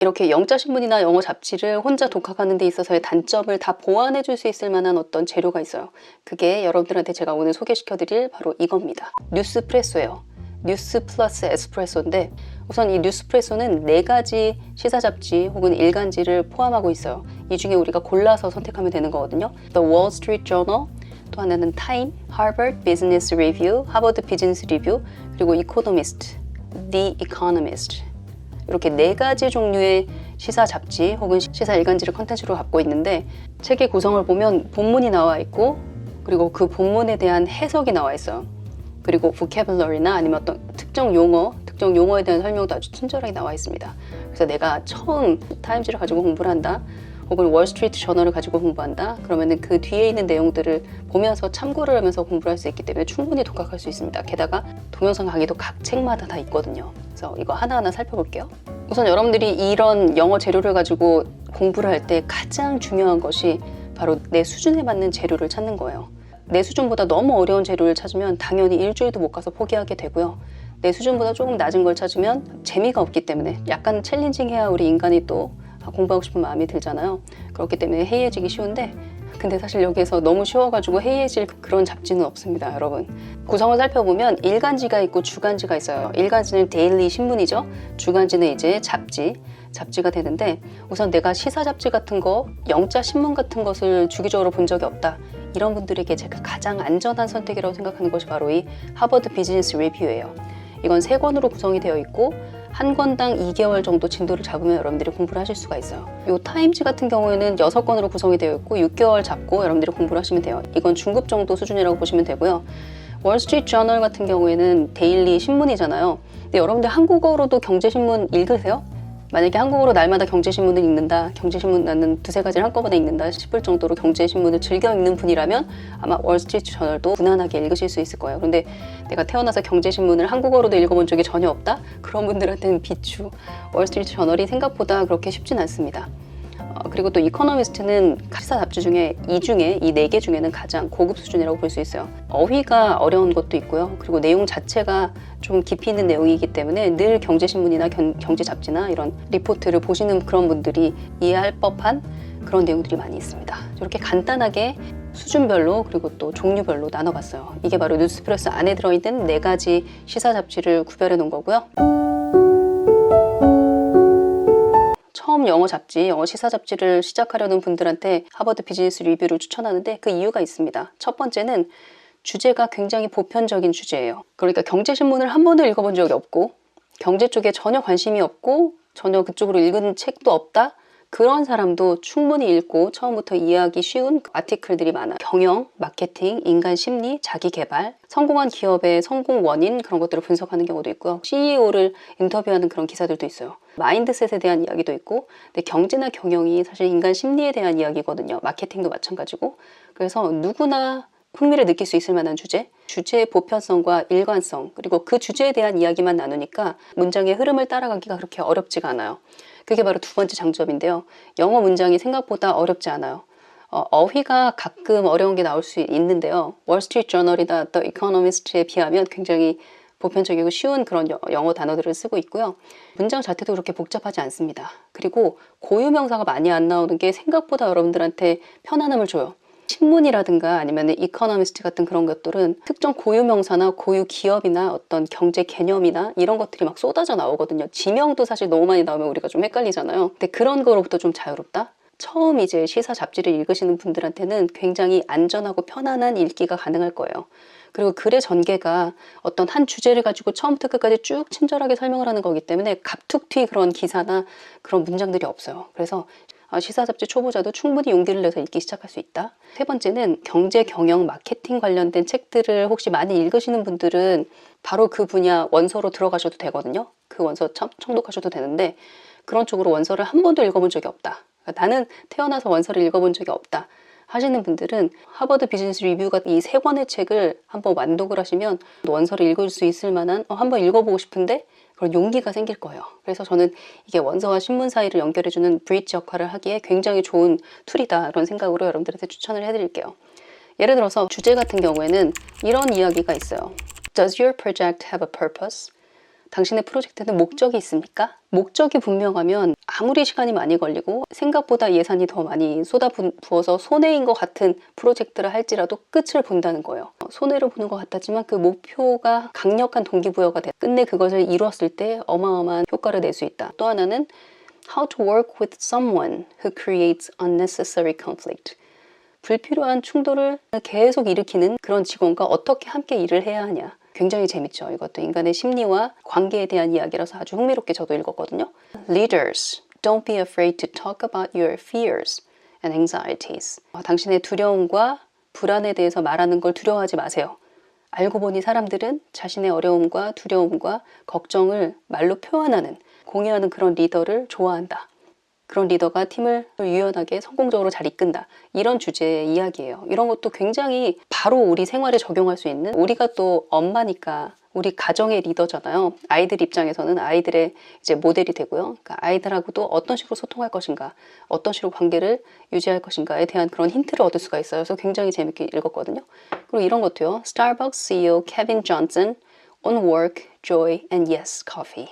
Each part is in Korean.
이렇게 영자 신문이나 영어 잡지를 혼자 독학하는 데 있어서의 단점을 다 보완해 줄 수 있을 만한 어떤 재료가 있어요. 그게 여러분들한테 제가 오늘 소개시켜 드릴 바로 이겁니다. 뉴스프레소예요. 뉴스 플러스 에스프레소인데, 우선 이 뉴스프레소는 4가지 시사 잡지 혹은 일간지를 포함하고 있어요. 이 중에 우리가 골라서 선택하면 되는 거거든요. The Wall Street Journal, 또 하나는 타임, 하버드 비즈니스 리뷰, 하버드 비즈니스 리뷰, 그리고 이코노미스트, The Economist. 이렇게 4가지 종류의 시사 잡지 혹은 시사 일간지를 컨텐츠로 갖고 있는데, 책의 구성을 보면 본문이 나와 있고, 그리고 그 본문에 대한 해석이 나와 있어요. 그리고 vocabulary나 아니면 어떤 특정 용어에 대한 설명도 아주 친절하게 나와 있습니다. 그래서 내가 처음 타임즈를 가지고 공부를 한다, 혹은 월스트리트 저널을 가지고 공부한다, 그러면은 그 뒤에 있는 내용들을 보면서 참고를 하면서 공부를 할 수 있기 때문에 충분히 독학할 수 있습니다. 게다가 동영상 강의도 각 책마다 다 있거든요. 그래서 이거 하나하나 살펴볼게요. 우선 여러분들이 이런 영어 재료를 가지고 공부를 할 때 가장 중요한 것이 바로 내 수준에 맞는 재료를 찾는 거예요. 내 수준보다 너무 어려운 재료를 찾으면 당연히 일주일도 못 가서 포기하게 되고요. 내 수준보다 조금 낮은 걸 찾으면 재미가 없기 때문에 약간 챌린징해야 우리 인간이 또 공부하고 싶은 마음이 들잖아요. 그렇기 때문에 해이해지기 쉬운데, 근데 사실 여기에서 너무 쉬워가지고 해이해질 그런 잡지는 없습니다, 여러분. 구성을 살펴보면 일간지가 있고 주간지가 있어요. 일간지는 데일리 신문이죠. 주간지는 이제 잡지가 되는데, 우선 내가 시사 잡지 같은 거, 영자 신문 같은 것을 주기적으로 본 적이 없다, 이런 분들에게 제가 가장 안전한 선택이라고 생각하는 것이 바로 이 하버드 비즈니스 리뷰예요. 이건 3권으로 구성이 되어 있고 한 권당 2개월 정도 진도를 잡으면 여러분들이 공부를 하실 수가 있어요. 이 타임즈 같은 경우에는 6권으로 구성이 되어 있고 6개월 잡고 여러분들이 공부를 하시면 돼요. 이건 중급 정도 수준이라고 보시면 되고요. 월스트리트 저널 같은 경우에는 데일리 신문이잖아요. 근데 여러분들 한국어로도 경제신문 읽으세요? 만약에 한국어로 날마다 경제신문을 읽는다, 경제신문 나는 2-3가지를 한꺼번에 읽는다 싶을 정도로 경제신문을 즐겨 읽는 분이라면 아마 월스트리트 저널도 무난하게 읽으실 수 있을 거예요. 그런데 내가 태어나서 경제신문을 한국어로도 읽어본 적이 전혀 없다? 그런 분들한테는 비추. 월스트리트 저널이 생각보다 그렇게 쉽진 않습니다. 그리고 또 이코노미스트는 시사 잡지 중에 이 4개 중에는 가장 고급 수준이라고 볼 수 있어요. 어휘가 어려운 것도 있고요. 그리고 내용 자체가 좀 깊이 있는 내용이기 때문에 늘 경제신문이나 경제 잡지나 이런 리포트를 보시는 그런 분들이 이해할 법한 그런 내용들이 많이 있습니다. 이렇게 간단하게 수준별로 그리고 또 종류별로 나눠봤어요. 이게 바로 뉴스프레소 안에 들어있는 4가지 시사 잡지를 구별해 놓은 거고요. 처음 영어 시사 잡지를 시작하려는 분들한테 하버드 비즈니스 리뷰를 추천하는데 그 이유가 있습니다. 첫 번째는 주제가 굉장히 보편적인 주제예요. 그러니까 경제신문을 한 번도 읽어본 적이 없고 경제 쪽에 전혀 관심이 없고 전혀 그쪽으로 읽은 책도 없다? 그런 사람도 충분히 읽고 처음부터 이해하기 쉬운 아티클들이 많아요. 경영, 마케팅, 인간 심리, 자기 개발, 성공한 기업의 성공 원인, 그런 것들을 분석하는 경우도 있고요. CEO를 인터뷰하는 그런 기사들도 있어요. 마인드셋에 대한 이야기도 있고, 근데 경제나 경영이 사실 인간 심리에 대한 이야기거든요. 마케팅도 마찬가지고. 그래서 누구나 흥미를 느낄 수 있을 만한 주제의 보편성과 일관성, 그리고 그 주제에 대한 이야기만 나누니까 문장의 흐름을 따라가기가 그렇게 어렵지가 않아요. 그게 바로 2번째 장점인데요. 영어 문장이 생각보다 어렵지 않아요. 어휘가 가끔 어려운 게 나올 수 있는데요. 월스트리트 저널이나 The Economist에 비하면 굉장히 보편적이고 쉬운 그런 영어 단어들을 쓰고 있고요. 문장 자체도 그렇게 복잡하지 않습니다. 그리고 고유명사가 많이 안 나오는 게 생각보다 여러분들한테 편안함을 줘요. 신문이라든가 아니면 이코노미스트 같은 그런 것들은 특정 고유명사나 고유 기업이나 어떤 경제 개념이나 이런 것들이 막 쏟아져 나오거든요. 지명도 사실 너무 많이 나오면 우리가 좀 헷갈리잖아요. 근데 그런 거로부터 좀 자유롭다? 처음 이제 시사 잡지를 읽으시는 분들한테는 굉장히 안전하고 편안한 읽기가 가능할 거예요. 그리고 글의 전개가 어떤 한 주제를 가지고 처음부터 끝까지 쭉 친절하게 설명을 하는 거기 때문에 갑툭튀 그런 기사나 그런 문장들이 없어요. 그래서 시사 잡지 초보자도 충분히 용기를 내서 읽기 시작할 수 있다. 3번째는 경제, 경영, 마케팅 관련된 책들을 혹시 많이 읽으시는 분들은 바로 그 분야 원서로 들어가셔도 되거든요. 그 원서 청독하셔도 되는데, 그런 쪽으로 원서를 한 번도 읽어본 적이 없다, 그러니까 나는 태어나서 원서를 읽어본 적이 없다 하시는 분들은 하버드 비즈니스 리뷰가 이 3권의 책을 한번 완독을 하시면 원서를 읽을 수 있을 만한 한번 읽어보고 싶은데 그런 용기가 생길 거예요. 그래서 저는 이게 원서와 신문 사이를 연결해주는 브릿지 역할을 하기에 굉장히 좋은 툴이다, 이런 생각으로 여러분들한테 추천을 해드릴게요. 예를 들어서 주제 같은 경우에는 이런 이야기가 있어요. Does your project have a purpose? 당신의 프로젝트는 목적이 있습니까? 목적이 분명하면 아무리 시간이 많이 걸리고 생각보다 예산이 더 많이 쏟아부어서 손해인 것 같은 프로젝트를 할지라도 끝을 본다는 거예요. 손해를 보는 것 같았지만 그 목표가 강력한 동기부여가 돼. 끝내 그것을 이루었을 때 어마어마한 효과를 낼 수 있다. 또 하나는 How to work with someone who creates unnecessary conflict. 불필요한 충돌을 계속 일으키는 그런 직원과 어떻게 함께 일을 해야 하냐. 굉장히 재밌죠. 이것도 인간의 심리와 관계에 대한 이야기라서 아주 흥미롭게 저도 읽었거든요. Leaders, don't be afraid to talk about your fears and anxieties. 당신의 두려움과 불안에 대해서 말하는 걸 두려워하지 마세요. 알고 보니 사람들은 자신의 어려움과 두려움과 걱정을 말로 표현하는, 공유하는 그런 리더를 좋아한다. 그런 리더가 팀을 유연하게 성공적으로 잘 이끈다. 이런 주제의 이야기예요. 이런 것도 굉장히 바로 우리 생활에 적용할 수 있는, 우리가 또 엄마니까 우리 가정의 리더잖아요. 아이들 입장에서는 아이들의 이제 모델이 되고요. 그러니까 아이들하고도 어떤 식으로 소통할 것인가, 어떤 식으로 관계를 유지할 것인가에 대한 그런 힌트를 얻을 수가 있어요. 그래서 굉장히 재밌게 읽었거든요. 그리고 이런 것도요. Starbucks CEO Kevin Johnson on work, joy and yes, coffee.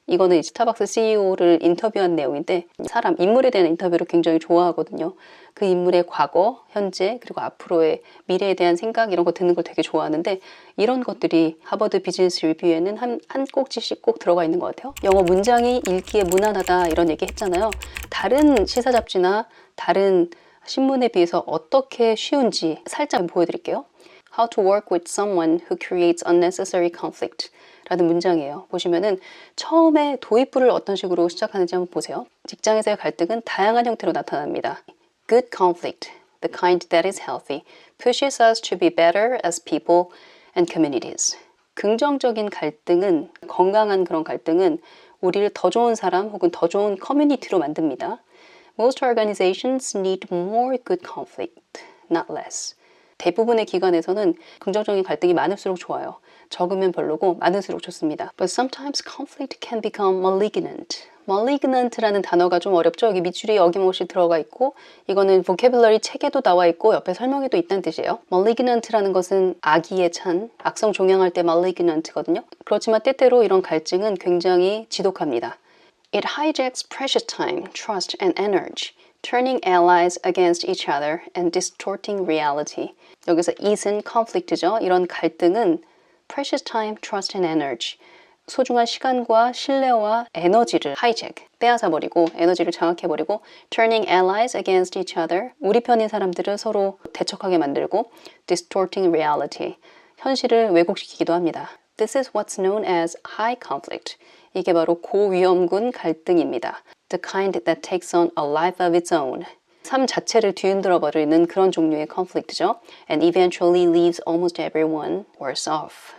이거는 스타벅스 CEO를 인터뷰한 내용인데 사람, 인물에 대한 인터뷰를 굉장히 좋아하거든요. 그 인물의 과거, 현재, 그리고 앞으로의 미래에 대한 생각 이런 거 듣는 걸 되게 좋아하는데 이런 것들이 하버드 비즈니스 리뷰에는 한 꼭지씩 꼭 들어가 있는 것 같아요. 영어 문장이 읽기에 무난하다 이런 얘기 했잖아요. 다른 시사 잡지나 다른 신문에 비해서 어떻게 쉬운지 살짝 보여드릴게요. How to work with someone who creates unnecessary conflict 라는 문장이에요. 보시면은 처음에 도입부를 어떤 식으로 시작하는지 한번 보세요. 직장에서의 갈등은 다양한 형태로 나타납니다. Good conflict, the kind that is healthy, pushes us to be better as people and communities. 긍정적인 갈등은, 건강한 그런 갈등은 우리를 더 좋은 사람 혹은 더 좋은 커뮤니티로 만듭니다. Most organizations need more good conflict, not less. 대부분의 기관에서는 긍정적인 갈등이 많을수록 좋아요. 적으면 별로고 많을수록 좋습니다. But sometimes conflict can become malignant. malignant라는 단어가 좀 어렵죠? 여기 밑줄이 어김없이 들어가 있고 이거는 vocabulary 책에도 나와 있고 옆에 설명에도 있다는 뜻이에요. malignant라는 것은 악의에 찬, 악성 종양할 때 malignant거든요. 그렇지만 때때로 이런 갈증은 굉장히 지독합니다. It hijacks precious time, trust and energy. Turning allies against each other and distorting reality. 여기서 it은 conflict죠. 이런 갈등은 precious time, trust and energy. 소중한 시간과 신뢰와 에너지를 hijack, 빼앗아버리고 에너지를 장악해버리고 turning allies against each other. 우리 편인 사람들을 서로 대척하게 만들고 distorting reality. 현실을 왜곡시키기도 합니다. This is what's known as high conflict. 이게 바로 고위험군 갈등입니다. The kind that takes on a life of its own. 삶 자체를 뒤흔들어 버리는 그런 종류의 conflict죠. And eventually leaves almost everyone worse off.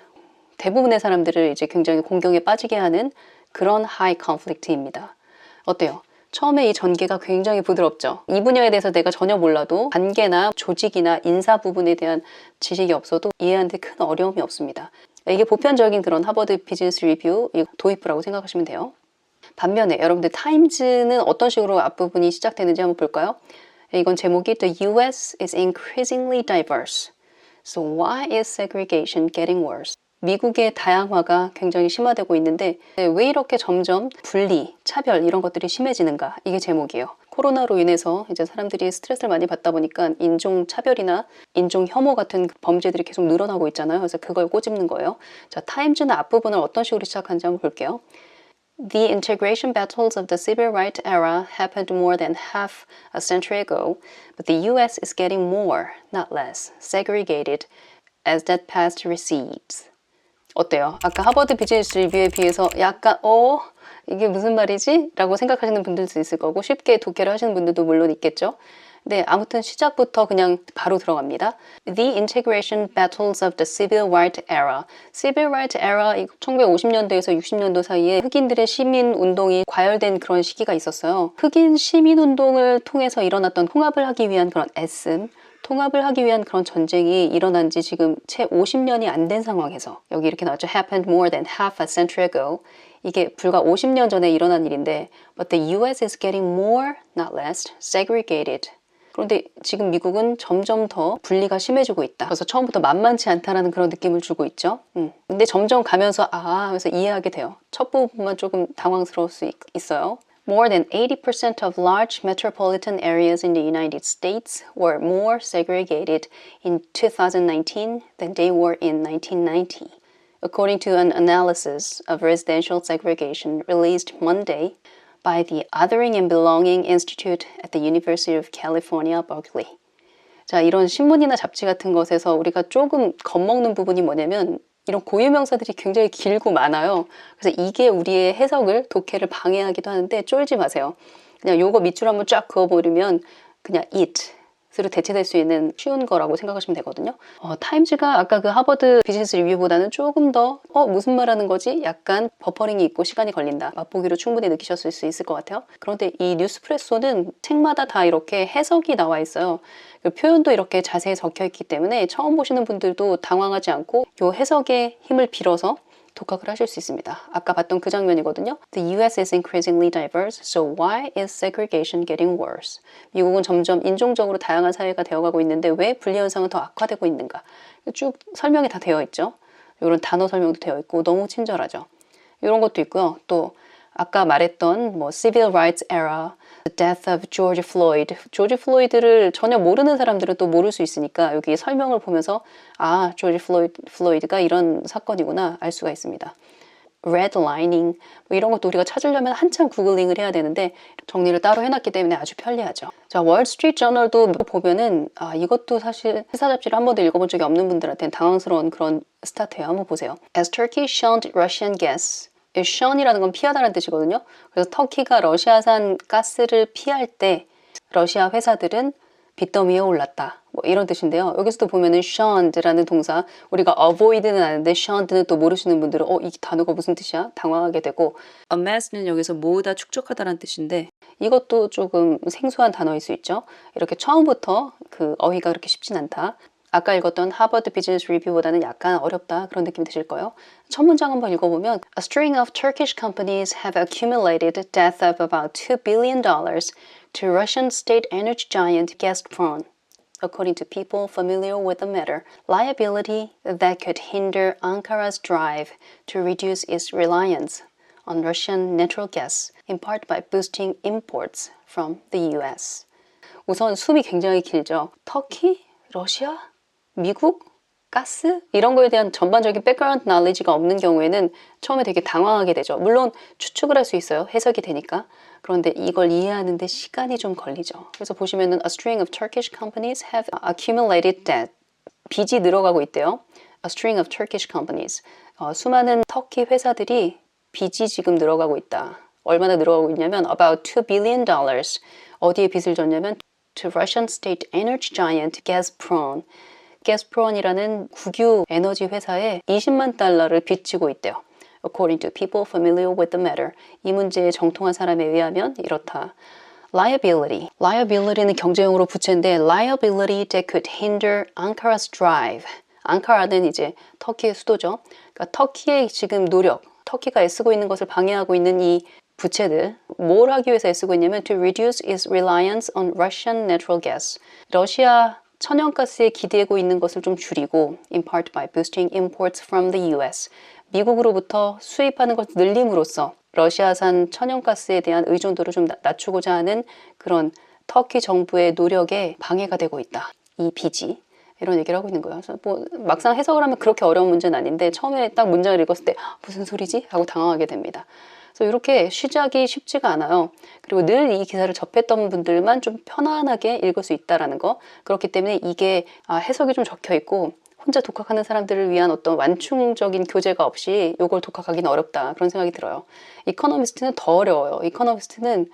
대부분의 사람들을 이제 굉장히 공경에 빠지게 하는 그런 high conflict입니다. 어때요? 처음에 이 전개가 굉장히 부드럽죠. 이 분야에 대해서 내가 전혀 몰라도 관계나 조직이나 인사 부분에 대한 지식이 없어도 이해하는데 큰 어려움이 없습니다. 이게 보편적인 그런 하버드 비즈니스 리뷰 도입부라고 생각하시면 돼요. 반면에 여러분들 타임즈는 어떤 식으로 앞부분이 시작되는지 한번 볼까요? 이건 제목이 The US is increasingly diverse. So why is segregation getting worse? 미국의 다양화가 굉장히 심화되고 있는데 왜 이렇게 점점 분리, 차별 이런 것들이 심해지는가? 이게 제목이에요. 코로나로 인해서 이제 사람들이 스트레스를 많이 받다 보니까 인종 차별이나 인종 혐오 같은 범죄들이 계속 늘어나고 있잖아요. 그래서 그걸 꼬집는 거예요. 자, 타임즈는 앞부분을 어떤 식으로 시작하는지 한번 볼게요. The integration battles of the civil rights era happened more than half a century ago, but the US is getting more, not less, segregated as that past recedes. 어때요? 아까 하버드 비즈니스 리뷰에 비해서 약간 이게 무슨 말이지? 라고 생각하시는 분들도 있을 거고 쉽게 독해를 하시는 분들도 물론 있겠죠. 네, 아무튼 시작부터 그냥 바로 들어갑니다. The integration battles of the civil rights era. civil rights era 1950년대에서 60년도 사이에 흑인들의 시민 운동이 과열된 그런 시기가 있었어요. 흑인 시민 운동을 통해서 일어났던 통합을 하기 위한 그런 애씀, 통합을 하기 위한 그런 전쟁이 일어난 지 지금 채 50년이 안 된 상황에서 여기 이렇게 나왔죠. Happened more than half a century ago. 이게 불과 50년 전에 일어난 일인데 But the US is getting more, not less, segregated. 그런데 지금 미국은 점점 더 분리가 심해지고 있다. 그래서 처음부터 만만치 않다라는 그런 느낌을 주고 있죠. 근데 점점 가면서 하면서 이해하게 돼요. 첫 부분만 조금 당황스러울 수 있어요. More than 80% of large metropolitan areas in the United States were more segregated in 2019 than they were in 1990. According to an analysis of residential segregation released Monday by the Othering and Belonging Institute at the University of California, Berkeley. 자, 이런 신문이나 잡지 같은 것에서 우리가 조금 겁먹는 부분이 뭐냐면 이런 고유명사들이 굉장히 길고 많아요. 그래서 이게 우리의 해석을, 독해를 방해하기도 하는데 쫄지 마세요. 그냥 요거 밑줄 한번 쫙 그어버리면 그냥 it으로 대체될 수 있는 쉬운 거라고 생각하시면 되거든요. 타임즈가 아까 그 하버드 비즈니스 리뷰보다는 조금 더 무슨 말하는 거지? 약간 버퍼링이 있고 시간이 걸린다. 맛보기로 충분히 느끼셨을 수 있을 것 같아요. 그런데 이 뉴스프레소는 책마다 다 이렇게 해석이 나와 있어요. 표현도 이렇게 자세히 적혀 있기 때문에 처음 보시는 분들도 당황하지 않고 이 해석의 힘을 빌어서 독학을 하실 수 있습니다. 아까 봤던 그 장면이거든요. The US is increasingly diverse, so why is segregation getting worse? 미국은 점점 인종적으로 다양한 사회가 되어가고 있는데 왜 분리 현상은 더 악화되고 있는가? 쭉 설명이 다 되어 있죠. 이런 단어 설명도 되어 있고 너무 친절하죠. 이런 것도 있고요. 또 아까 말했던 civil rights era, the death of George Floyd. 조지 플로이드를 전혀 모르는 사람들은 또 모를 수 있으니까 여기 설명을 보면서 조지 플로이드가 이런 사건이구나 알 수가 있습니다. redlining 이런 것도 우리가 찾으려면 한참 구글링을 해야 되는데 정리를 따로 해놨기 때문에 아주 편리하죠. 자, 월스트리트 저널도 보면은 이것도 사실 시사 잡지를 한 번도 읽어본 적이 없는 분들한테는 당황스러운 그런 스타트예요. 한번 보세요. As Turkey shunned Russian gas. shun이라는 건 피하다라는 뜻이거든요. 그래서 터키가 러시아산 가스를 피할 때 러시아 회사들은 빚더미에 올랐다. 이런 뜻인데요. 여기서도 보면은 shunned라는 동사, 우리가 avoid는 아는데 shunned는 또 모르시는 분들은 이 단어가 무슨 뜻이야? 당황하게 되고 amass는 여기서 모으다, 축적하다라는 뜻인데 이것도 조금 생소한 단어일 수 있죠. 이렇게 처음부터 그 어휘가 그렇게 쉽진 않다. 아까 읽었던 하버드 비즈니스 리뷰보다는 약간 어렵다 그런 느낌이 드실 거예요. 첫 문장 한번 읽어보면 A string of Turkish companies have accumulated debt of about $2 billion to Russian state energy giant Gazprom. According to people familiar with the matter, liability that could hinder Ankara's drive to reduce its reliance on Russian natural gas, in part by boosting imports from the US. 우선 숨이 굉장히 길죠. 터키? 러시아? 미국? 가스? 이런 거에 대한 전반적인 백그라운드 knowledge가 없는 경우에는 처음에 되게 당황하게 되죠. 물론 추측을 할 수 있어요. 해석이 되니까. 그런데 이걸 이해하는데 시간이 좀 걸리죠. 그래서 보시면은 A string of Turkish companies have accumulated debt. 빚이 늘어가고 있대요. A string of Turkish companies. 수많은 터키 회사들이 빚이 지금 늘어가고 있다. 얼마나 늘어가고 있냐면 about $2 billion. 어디에 빚을 졌냐면 to Russian state energy giant Gazprom. 가스프롬이라는 국유 에너지 회사에 20만 달러를 빚지고 있대요. According to people familiar with the matter. 이 문제에 정통한 사람에 의하면 이렇다. Liability. Liability는 경제용어로 부채인데 liability that could hinder Ankara's drive. 앙카라는 이제 터키의 수도죠. 그러니까 터키의 지금 노력, 터키가 애쓰고 있는 것을 방해하고 있는 이 부채들, 뭘 하기 위해서 애쓰고 있냐면 to reduce its reliance on Russian natural gas. 러시아 천연가스에 기대고 있는 것을 좀 줄이고 in part by boosting imports from the US. 미국으로부터 수입하는 것을 늘림으로써 러시아산 천연가스에 대한 의존도를 좀 낮추고자 하는 그런 터키 정부의 노력에 방해가 되고 있다. 이 빚이. 이런 얘기를 하고 있는 거예요. 그래서 막상 해석을 하면 그렇게 어려운 문제는 아닌데 처음에 딱 문장을 읽었을 때 무슨 소리지? 하고 당황하게 됩니다. 그래서 이렇게 시작이 쉽지가 않아요. 그리고 늘 이 기사를 접했던 분들만 좀 편안하게 읽을 수 있다라는 거. 그렇기 때문에 이게 해석이 좀 적혀 있고 혼자 독학하는 사람들을 위한 어떤 완충적인 교재가 없이 이걸 독학하기는 어렵다. 그런 생각이 들어요. 이코노미스트는 더 어려워요. 이코노미스트는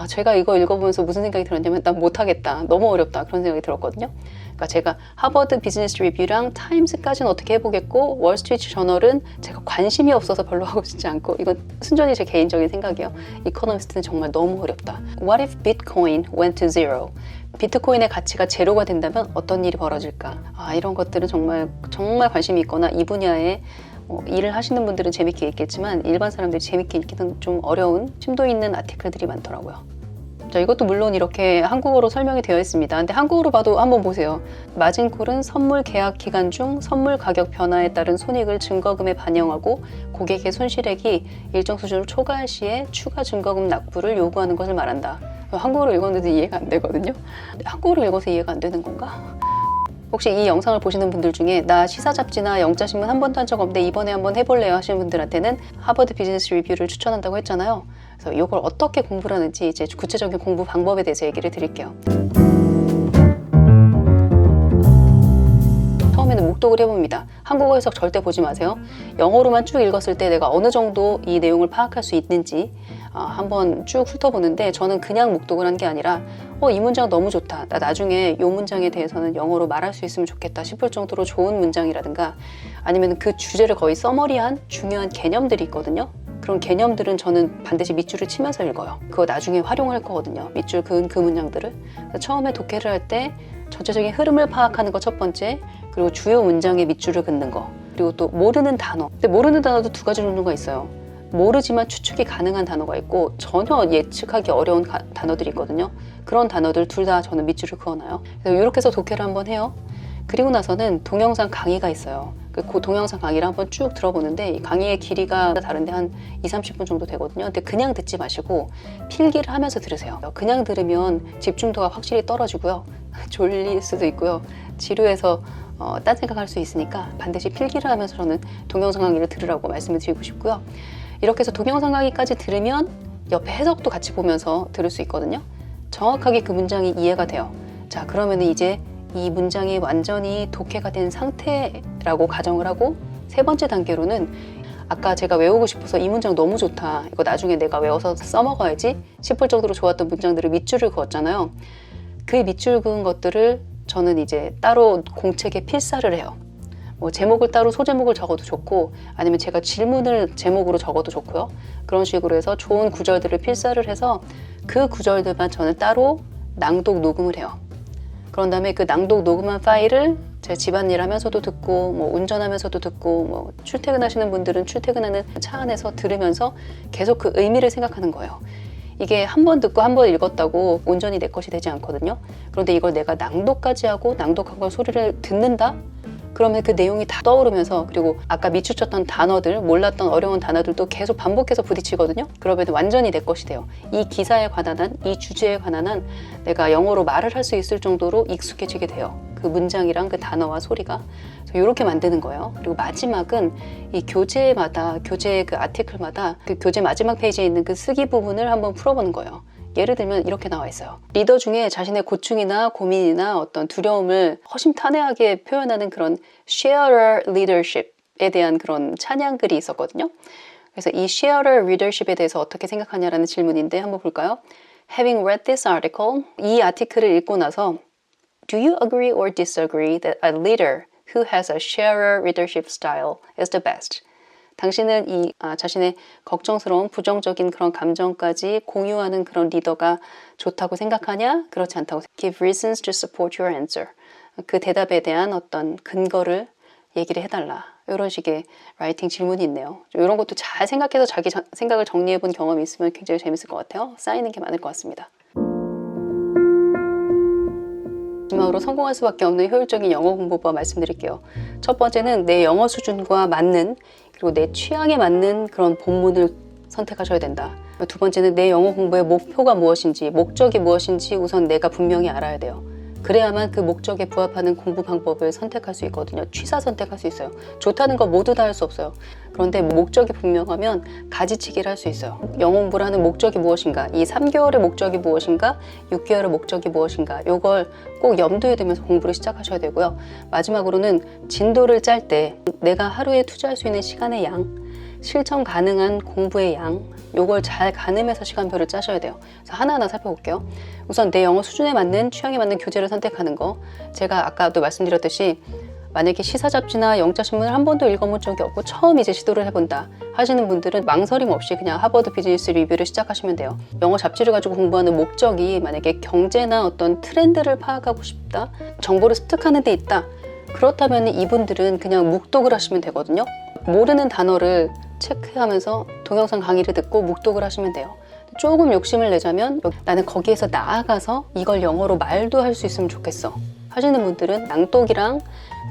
제가 이거 읽어보면서 무슨 생각이 들었냐면 난 못하겠다. 너무 어렵다. 그런 생각이 들었거든요. 그러니까 제가 하버드 비즈니스 리뷰랑 타임스까지는 어떻게 해보겠고 월스트리트 저널은 제가 관심이 없어서 별로 하고 싶지 않고 이건 순전히 제 개인적인 생각이에요. 이코노미스트는 정말 너무 어렵다. What if Bitcoin went to zero? 비트코인의 가치가 제로가 된다면 어떤 일이 벌어질까? 이런 것들은 정말 관심이 있거나 이 분야에 일을 하시는 분들은 재밌게 읽겠지만 일반 사람들이 재밌게 읽기는 좀 어려운 심도 있는 아티클들이 많더라고요. 자, 이것도 물론 이렇게 한국어로 설명이 되어 있습니다. 근데 한국어로 봐도 한번 보세요. 마진콜은 선물 계약 기간 중 선물 가격 변화에 따른 손익을 증거금에 반영하고 고객의 손실액이 일정 수준을 초과할 시에 추가 증거금 납부를 요구하는 것을 말한다. 한국어로 읽었는데 이해가 안 되거든요. 한국어로 읽어서 이해가 안 되는 건가? 혹시 이 영상을 보시는 분들 중에 나 시사 잡지나 영자신문 한 번도 한 적 없는데 이번에 한번 해볼래요 하시는 분들한테는 하버드 비즈니스 리뷰를 추천한다고 했잖아요. 그래서 이걸 어떻게 공부를 하는지 이제 구체적인 공부 방법에 대해서 얘기를 드릴게요. 처음에는 묵독을 해봅니다. 한국어 해석 절대 보지 마세요. 영어로만 쭉 읽었을 때 내가 어느 정도 이 내용을 파악할 수 있는지 한번 쭉 훑어보는데, 저는 그냥 묵독을 한 게 아니라 이 문장 너무 좋다, 나 나중에 이 문장에 대해서는 영어로 말할 수 있으면 좋겠다 싶을 정도로 좋은 문장이라든가, 아니면 그 주제를 거의 서머리한 중요한 개념들이 있거든요. 그런 개념들은 저는 반드시 밑줄을 치면서 읽어요. 그거 나중에 활용할 거거든요. 밑줄 그은 그 문장들을. 처음에 독해를 할 때 전체적인 흐름을 파악하는 거 첫 번째, 그리고 주요 문장의 밑줄을 긋는 거, 그리고 또 모르는 단어. 근데 모르는 단어도 두 가지 종류가 있어요. 모르지만 추측이 가능한 단어가 있고 전혀 예측하기 어려운 단어들이 있거든요. 그런 단어들 둘 다 저는 밑줄을 그어놔요. 그래서 이렇게 해서 독해를 한번 해요. 그리고 나서는 동영상 강의가 있어요. 그 동영상 강의를 한번 쭉 들어보는데, 이 강의의 길이가 다른데 한 20-30분 정도 되거든요. 근데 그냥 듣지 마시고 필기를 하면서 들으세요. 그냥 들으면 집중도가 확실히 떨어지고요. 졸릴 수도 있고요. 지루해서 딴 생각할 수 있으니까 반드시 필기를 하면서 저는 동영상 강의를 들으라고 말씀을 드리고 싶고요. 이렇게 해서 동영상 강의까지 들으면 옆에 해석도 같이 보면서 들을 수 있거든요. 정확하게 그 문장이 이해가 돼요. 자, 그러면 이제 이 문장이 완전히 독해가 된 상태라고 가정을 하고, 세 번째 단계로는 아까 제가 외우고 싶어서 이 문장 너무 좋다, 이거 나중에 내가 외워서 써먹어야지 싶을 정도로 좋았던 문장들을 밑줄을 그었잖아요. 그 밑줄 그은 것들을 저는 이제 따로 공책에 필사를 해요. 제목을 따로 소제목을 적어도 좋고, 아니면 제가 질문을 제목으로 적어도 좋고요. 그런 식으로 해서 좋은 구절들을 필사를 해서 그 구절들만 저는 따로 낭독 녹음을 해요. 그런 다음에 그 낭독 녹음한 파일을 제 집안일 하면서도 듣고, 운전하면서도 듣고, 출퇴근하시는 분들은 출퇴근하는 차 안에서 들으면서 계속 그 의미를 생각하는 거예요. 이게 한 번 듣고 한 번 읽었다고 온전히 내 것이 되지 않거든요. 그런데 이걸 내가 낭독까지 하고 낭독한 걸 소리를 듣는다? 그러면 그 내용이 다 떠오르면서, 그리고 아까 밑추쳤던 단어들, 몰랐던 어려운 단어들도 계속 반복해서 부딪히거든요. 그러면 완전히 내 것이 돼요. 이 기사에 관한 한, 이 주제에 관한 한 내가 영어로 말을 할 수 있을 정도로 익숙해지게 돼요. 그 문장이랑 그 단어와 소리가. 이렇게 만드는 거예요. 그리고 마지막은 이 교재마다, 교재 그 아티클마다 그 교재 마지막 페이지에 있는 그 쓰기 부분을 한번 풀어보는 거예요. 예를 들면 이렇게 나와 있어요. 리더 중에 자신의 고충이나 고민이나 어떤 두려움을 허심탄회하게 표현하는 그런 sharer leadership에 대한 그런 찬양글이 있었거든요. 그래서 이 sharer leadership에 대해서 어떻게 생각하냐라는 질문인데 한번 볼까요? Having read this article, 이 아티클을 읽고 나서 Do you agree or disagree that a leader who has a sharer leadership style is the best? 당신은 이 자신의 걱정스러운 부정적인 그런 감정까지 공유하는 그런 리더가 좋다고 생각하냐? 그렇지 않다고. Give reasons to support your answer. 그 대답에 대한 어떤 근거를 얘기를 해달라. 이런 식의 라이팅 질문이 있네요. 이런 것도 잘 생각해서 자기 생각을 정리해 본 경험이 있으면 굉장히 재밌을 것 같아요. 쌓이는 게 많을 것 같습니다. 마지막으로 성공할 수밖에 없는 효율적인 영어 공부법 말씀드릴게요. 첫 번째는 내 영어 수준과 맞는, 그리고 내 취향에 맞는 그런 본문을 선택하셔야 된다. 두 번째는 내 영어 공부의 목표가 무엇인지, 목적이 무엇인지 우선 내가 분명히 알아야 돼요. 그래야만 그 목적에 부합하는 공부 방법을 선택할 수 있거든요. 취사 선택할 수 있어요. 좋다는 거 모두 다 할 수 없어요. 그런데 목적이 분명하면 가지치기를 할 수 있어요. 영어 공부를 하는 목적이 무엇인가, 이 3개월의 목적이 무엇인가, 6개월의 목적이 무엇인가, 이걸 꼭 염두에 두면서 공부를 시작하셔야 되고요. 마지막으로는 진도를 짤 때 내가 하루에 투자할 수 있는 시간의 양, 실천 가능한 공부의 양, 요걸 잘 가늠해서 시간표를 짜셔야 돼요. 그래서 하나하나 살펴볼게요. 우선 내 영어 수준에 맞는, 취향에 맞는 교재를 선택하는 거. 제가 아까도 말씀드렸듯이 만약에 시사 잡지나 영자신문을 한 번도 읽어본 적이 없고 처음 이제 시도를 해본다 하시는 분들은 망설임 없이 그냥 하버드 비즈니스 리뷰를 시작하시면 돼요. 영어 잡지를 가지고 공부하는 목적이 만약에 경제나 어떤 트렌드를 파악하고 싶다, 정보를 습득하는 데 있다, 그렇다면 이분들은 그냥 묵독을 하시면 되거든요. 모르는 단어를 체크하면서 동영상 강의를 듣고 묵독을 하시면 돼요. 조금 욕심을 내자면 나는 거기에서 나아가서 이걸 영어로 말도 할 수 있으면 좋겠어 하시는 분들은 낭독이랑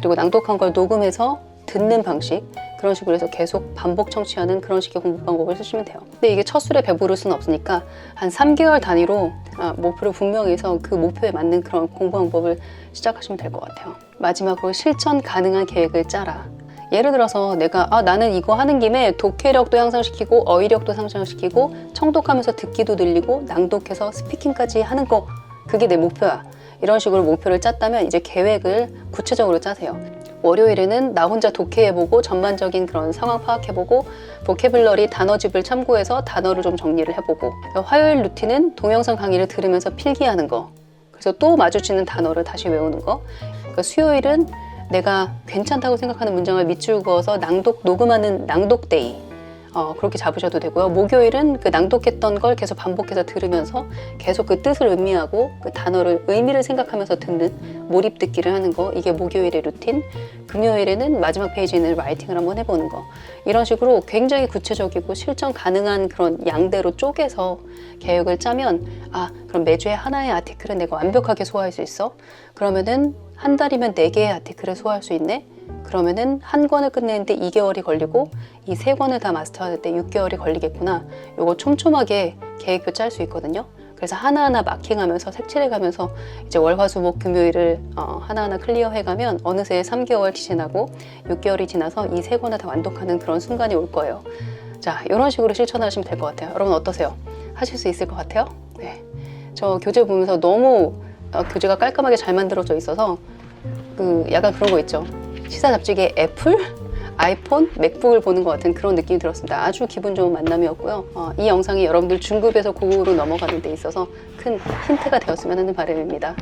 그리고 낭독한 걸 녹음해서 듣는 방식, 그런 식으로 해서 계속 반복 청취하는 그런 식의 공부 방법을 쓰시면 돼요. 근데 이게 첫 술에 배부를 수는 없으니까 한 3개월 단위로 목표를 분명히 해서 그 목표에 맞는 그런 공부 방법을 시작하시면 될 것 같아요. 마지막으로 실천 가능한 계획을 짜라. 예를 들어서 내가 나는 이거 하는 김에 독해력도 향상시키고 어휘력도 향상시키고 청독하면서 듣기도 늘리고 낭독해서 스피킹까지 하는 거, 그게 내 목표야. 이런 식으로 목표를 짰다면 이제 계획을 구체적으로 짜세요. 월요일에는 나 혼자 독해해보고 전반적인 그런 상황 파악해보고 보캐블러리 단어집을 참고해서 단어를 좀 정리를 해보고, 화요일 루틴은 동영상 강의를 들으면서 필기하는 거, 그래서 또 마주치는 단어를 다시 외우는 거. 수요일은 내가 괜찮다고 생각하는 문장을 밑줄 그어서 녹음하는 낭독 데이, 그렇게 잡으셔도 되고요. 목요일은 그 낭독했던 걸 계속 반복해서 들으면서 계속 그 뜻을 음미하고 그 단어를 의미를 생각하면서 듣는 몰입 듣기를 하는 거, 이게 목요일의 루틴. 금요일에는 마지막 페이지에 있는 라이팅을 한번 해보는 거. 이런 식으로 굉장히 구체적이고 실천 가능한 그런 양대로 쪼개서 계획을 짜면 그럼 매주에 하나의 아티클은 내가 완벽하게 소화할 수 있어? 그러면은 한 달이면 4개의 아티클을 소화할 수 있네? 그러면은 한 권을 끝내는데 2개월이 걸리고 이 3권을 다 마스터할 때 6개월이 걸리겠구나. 요거 촘촘하게 계획표 짤 수 있거든요. 그래서 하나하나 마킹하면서 색칠해가면서 이제 월, 화, 수, 목, 금요일을 하나하나 클리어해가면 어느새 3개월이 지나고 6개월이 지나서 이 3권을 다 완독하는 그런 순간이 올 거예요. 자, 이런 식으로 실천하시면 될 것 같아요. 여러분 어떠세요? 하실 수 있을 것 같아요? 네. 저 교재 보면서 너무 교재가 깔끔하게 잘 만들어져 있어서 약간 그런 거 있죠. 시사 잡지계 애플, 아이폰, 맥북을 보는 것 같은 그런 느낌이 들었습니다. 아주 기분 좋은 만남이었고요. 이 영상이 여러분들 중급에서 고급으로 넘어가는 데 있어서 큰 힌트가 되었으면 하는 바람입니다.